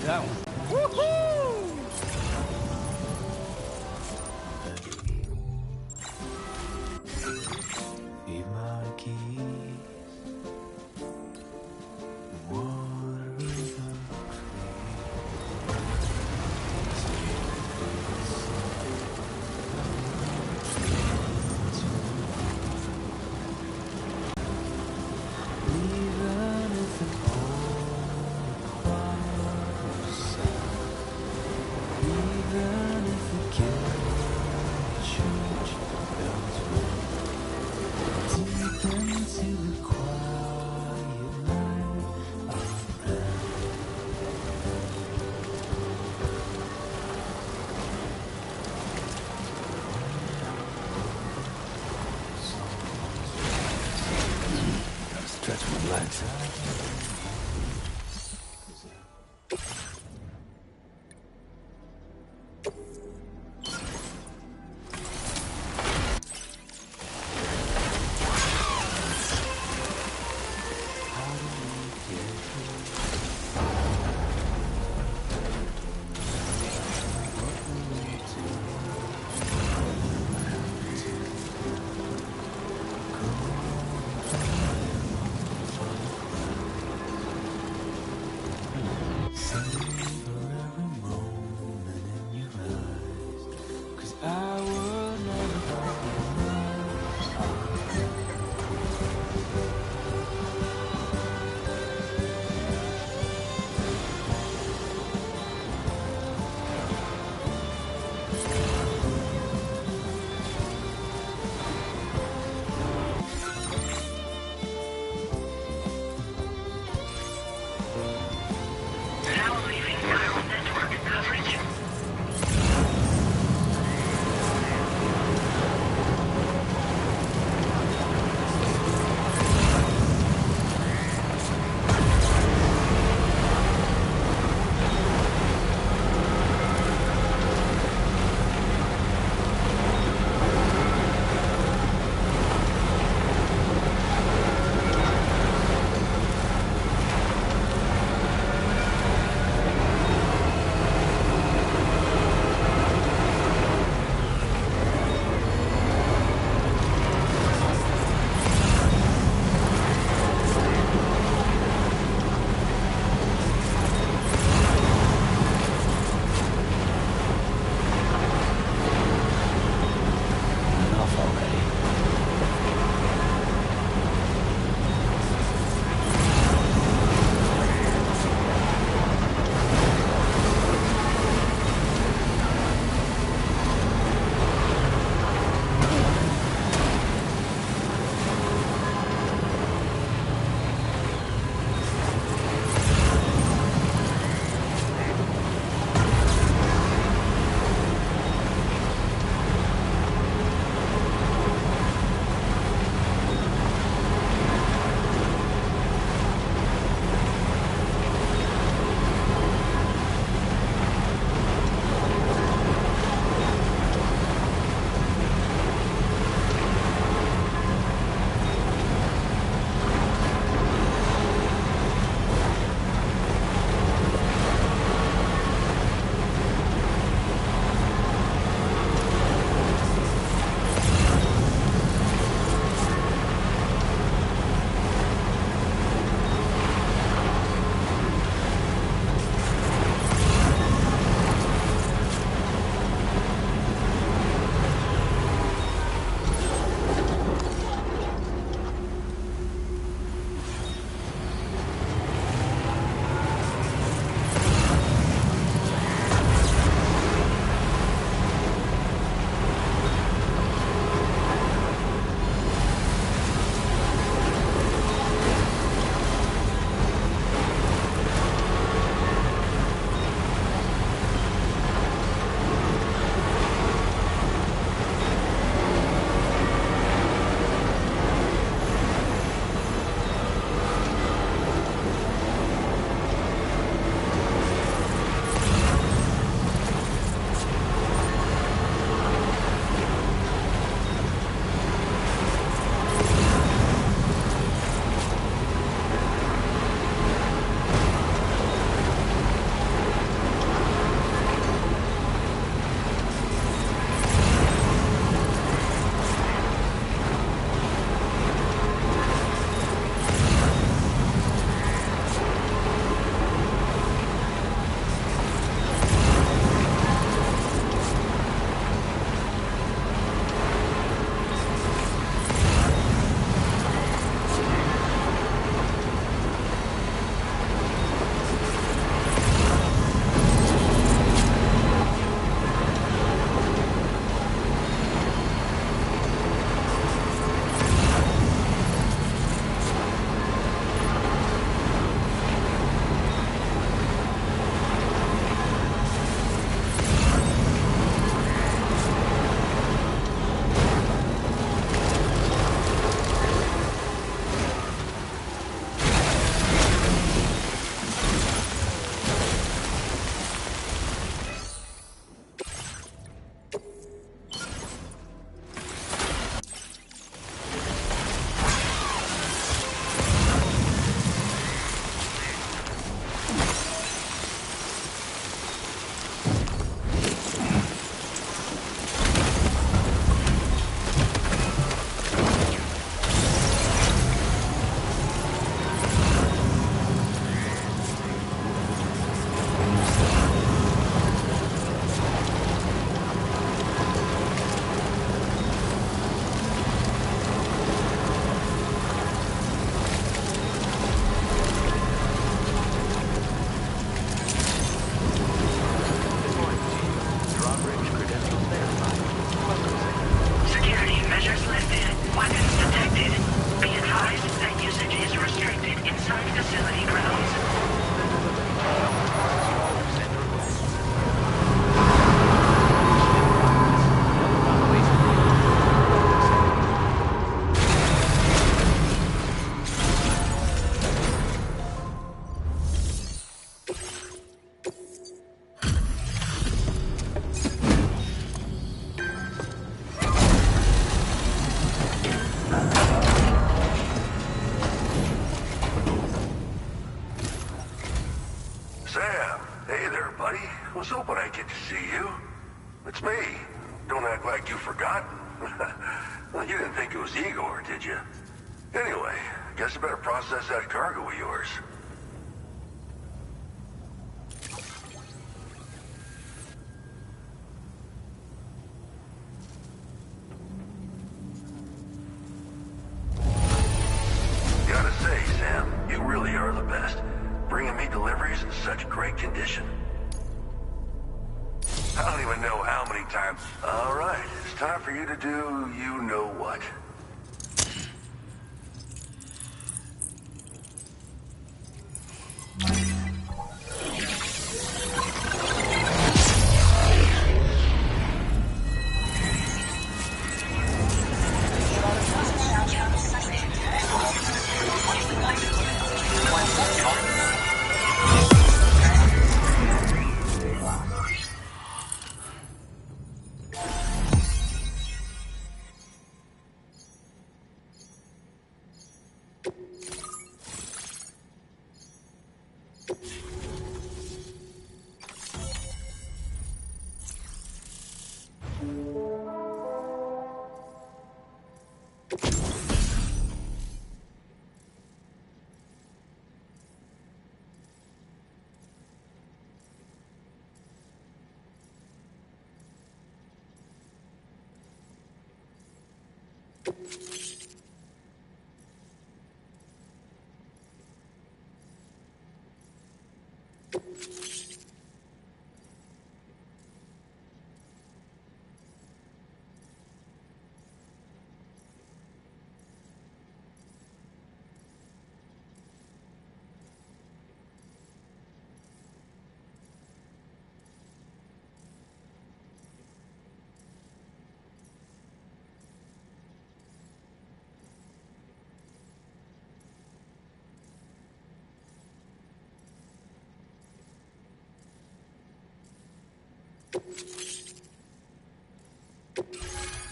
that one. Woohoo! Leave my keys. Water the even if it all requires sound, even if it can't change elsewhere, deep into the quiet night around. Gotta stretch my legs. How do we get here? What we need to go facility grounds. Sam, hey there, buddy. Was hoping I'd get to see you. It's me. Don't act like you've forgotten. Well, you didn't think it was Igor, did you? Anyway, guess I better process that cargo of yours. Gotta say, Sam, you really are the best. Bringing me deliveries in such great condition. I don't even know how many times. All right, it's time for you to do you know what.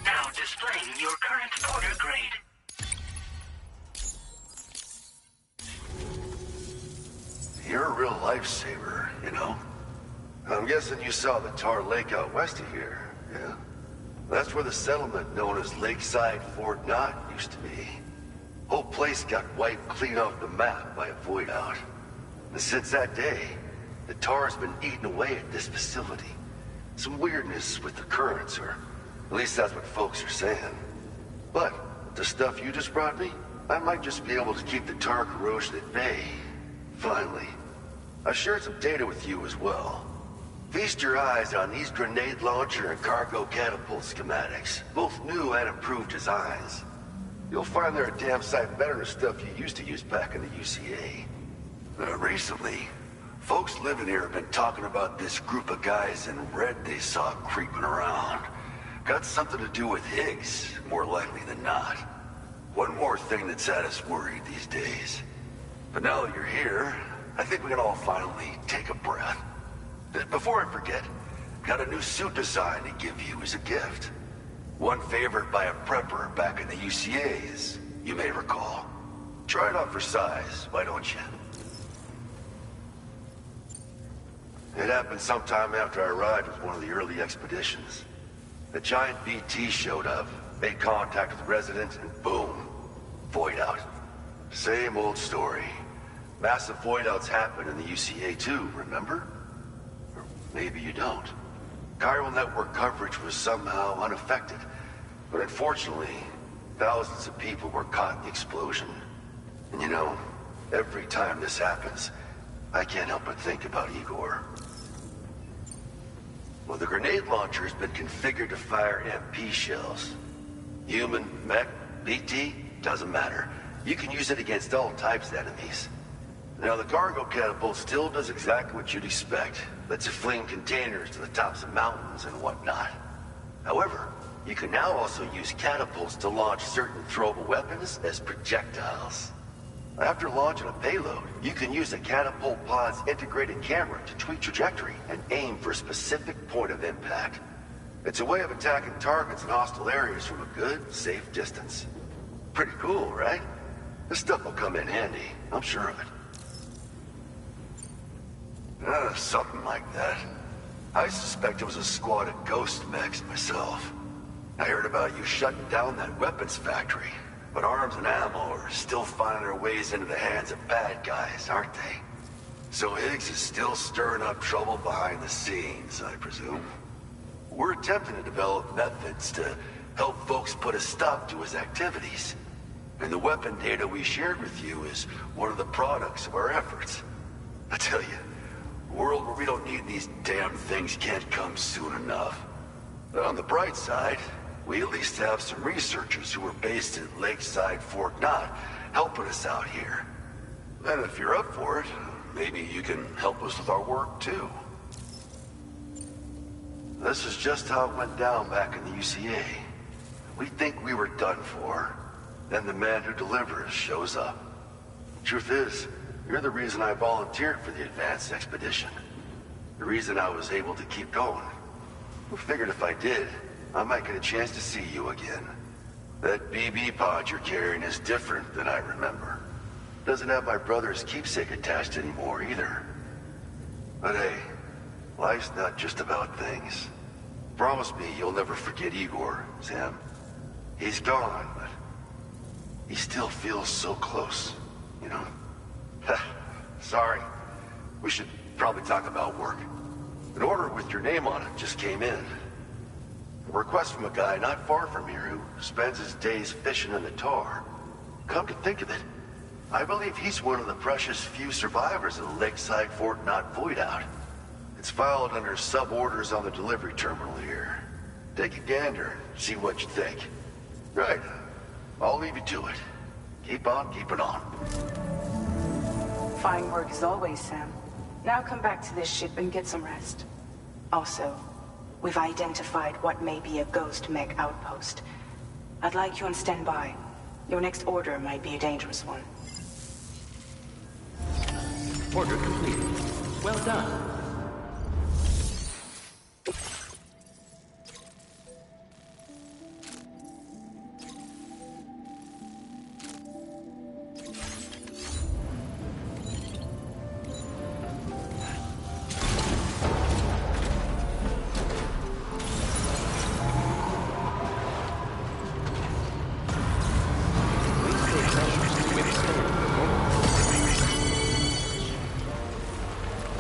Now displaying your current order grade. You're a real lifesaver, you know? I'm guessing you saw the Tar Lake out west of here, yeah? That's where the settlement known as Lakeside Fort Knott used to be. Whole place got wiped clean off the map by a void out. And since that day, the Tar's been eating away at this facility. Some weirdness with the currents, or at least that's what folks are saying. But the stuff you just brought me, I might just be able to keep the Tar corrosion at bay. Finally. I shared some data with you as well. Feast your eyes on these grenade launcher and cargo catapult schematics, both new and improved designs. You'll find they're a damn sight better than stuff you used to use back in the UCA. Recently, folks living here have been talking about this group of guys in red they saw creeping around. Got something to do with Higgs, more likely than not. One more thing that's had us worried these days. But now that you're here, I think we can all finally take a breath. Before I forget, got a new suit design to give you as a gift. One favored by a prepper back in the UCAs, you may recall. Try it on for size, why don't you? It happened sometime after I arrived with one of the early expeditions. The giant BT showed up, made contact with residents, and boom, void out. Same old story. Massive void outs happen in the UCA too, remember? Or maybe you don't. Chiral network coverage was somehow unaffected, but unfortunately, thousands of people were caught in the explosion. And you know, every time this happens, I can't help but think about Igor. Well, the grenade launcher has been configured to fire MP shells. Human, mech, BT, doesn't matter. You can use it against all types of enemies. Now, the cargo catapult still does exactly what you'd expect. Lets you fling containers to the tops of mountains and whatnot. However, you can now also use catapults to launch certain throwable weapons as projectiles. After launching a payload, you can use a catapult pod's integrated camera to tweak trajectory and aim for a specific point of impact. It's a way of attacking targets in hostile areas from a good, safe distance. Pretty cool, right? This stuff will come in handy, I'm sure of it. Something like that. I suspect it was a squad of ghost mechs myself. I heard about you shutting down that weapons factory, but arms and ammo are still finding their ways into the hands of bad guys, aren't they? So Higgs is still stirring up trouble behind the scenes, I presume. We're attempting to develop methods to help folks put a stop to his activities. And the weapon data we shared with you is one of the products of our efforts. I tell you, a world where we don't need these damn things can't come soon enough. But on the bright side, we at least have some researchers who are based at Lakeside Fort Knott helping us out here. And if you're up for it, maybe you can help us with our work too. This is just how it went down back in the UCA. We think we were done for. Then the man who delivers shows up. Truth is, you're the reason I volunteered for the advanced expedition. The reason I was able to keep going. I figured if I did, I might get a chance to see you again. That BB pod you're carrying is different than I remember. Doesn't have my brother's keepsake attached anymore either. But hey, life's not just about things. Promise me you'll never forget Igor, Sam. He's gone, but he still feels so close, you know? Sorry. We should probably talk about work. An order with your name on it just came in. A request from a guy not far from here who spends his days fishing in the tar. Come to think of it, I believe he's one of the precious few survivors of the Lakeside Fort Knott void out. It's filed under sub-orders on the delivery terminal here. Take a gander, see what you think. Right. I'll leave you to it. Keep on keeping on. Fine work as always, Sam. Now come back to this ship and get some rest. Also, we've identified what may be a ghost mech outpost. I'd like you on standby. Your next order might be a dangerous one. Order completed. Well done.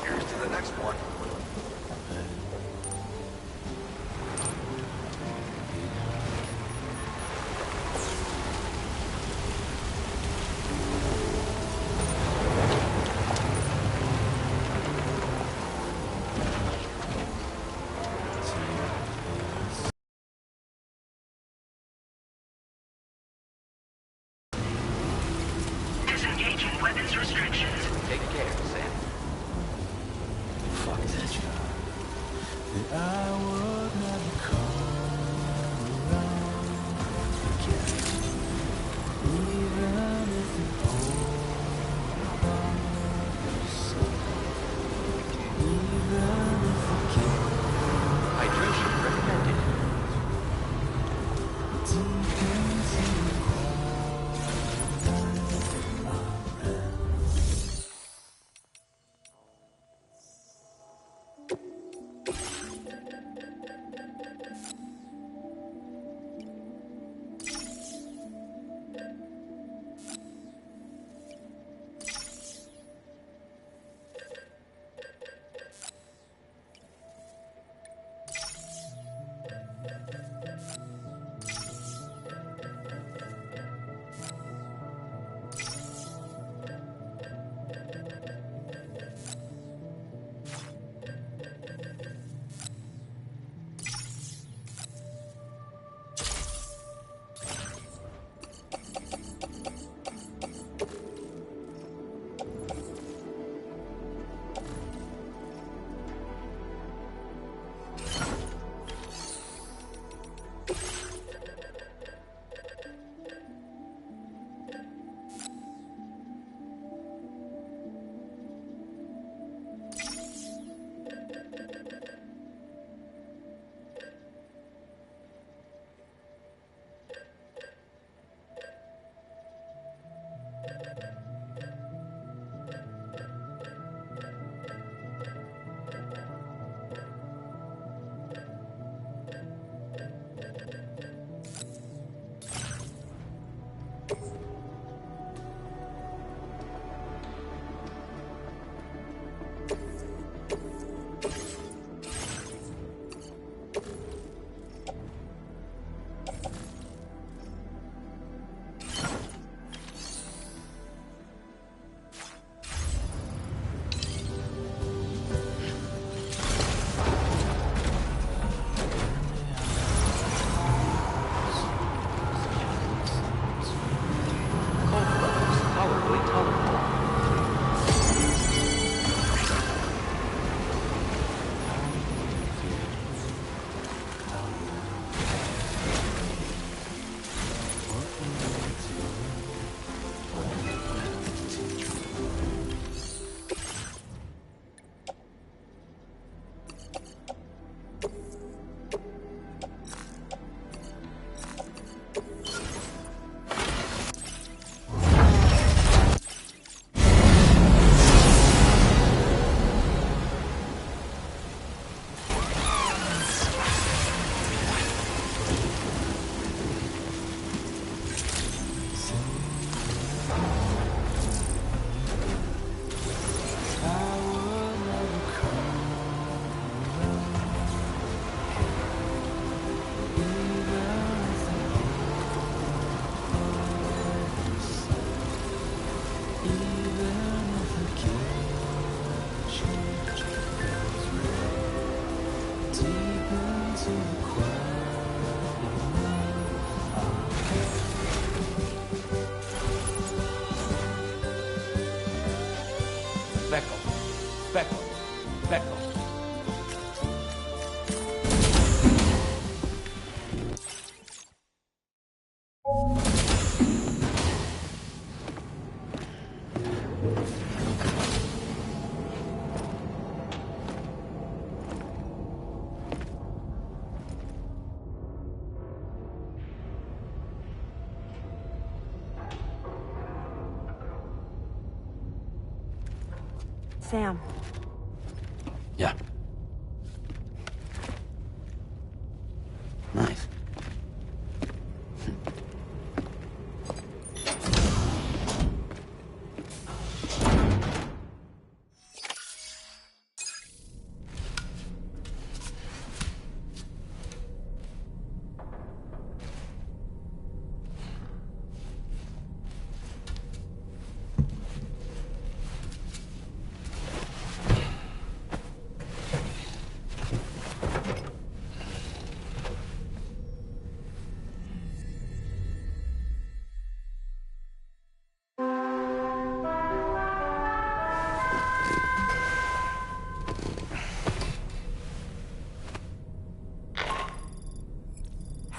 Here's to the next one. Disengaging weapons restrictions. Take care, Sam. Fuck that job. That I would never come around again. Even if it pulled yourself. Even if it killed Hydration recommended. deep into the quiet. Speckle. Speckle. Speckle. Sam. Yeah. Nice.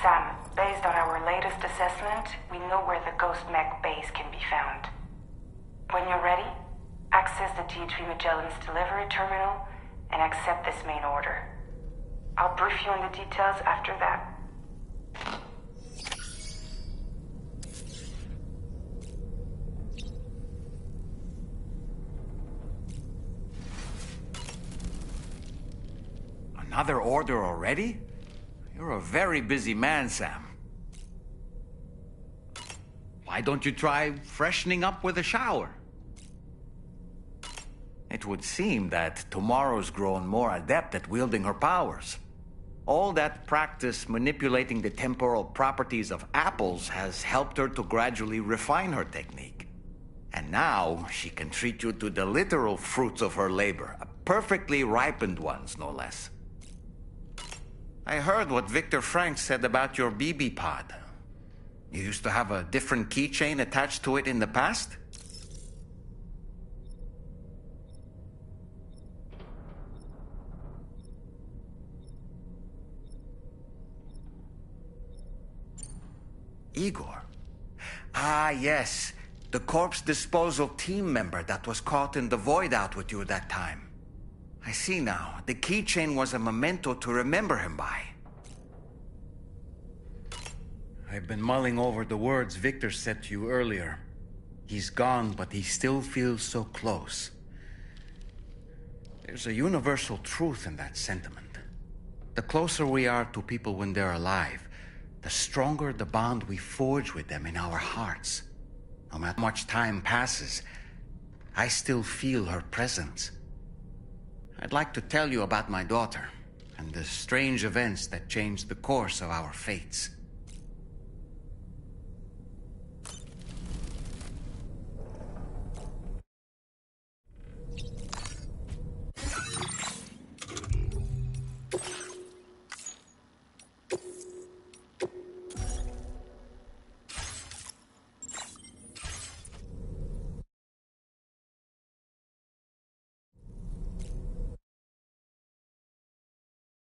Sam, based on our latest assessment, we know where the Ghost Mech base can be found. When you're ready, access the T3 Magellan's delivery terminal and accept this main order. I'll brief you on the details after that. Another order already? You're a very busy man, Sam. Why don't you try freshening up with a shower? It would seem that Tomorrow's grown more adept at wielding her powers. All that practice manipulating the temporal properties of apples has helped her to gradually refine her technique. And now she can treat you to the literal fruits of her labor, perfectly ripened ones, no less. I heard what Victor Frank said about your BB pod. You used to have a different keychain attached to it in the past? Igor. Ah, yes. The corpse disposal team member that was caught in the void out with you that time. I see now. The keychain was a memento to remember him by. I've been mulling over the words Victor said to you earlier. He's gone, but he still feels so close. There's a universal truth in that sentiment. The closer we are to people when they're alive, the stronger the bond we forge with them in our hearts. No matter how much time passes, I still feel her presence. I'd like to tell you about my daughter and the strange events that changed the course of our fates.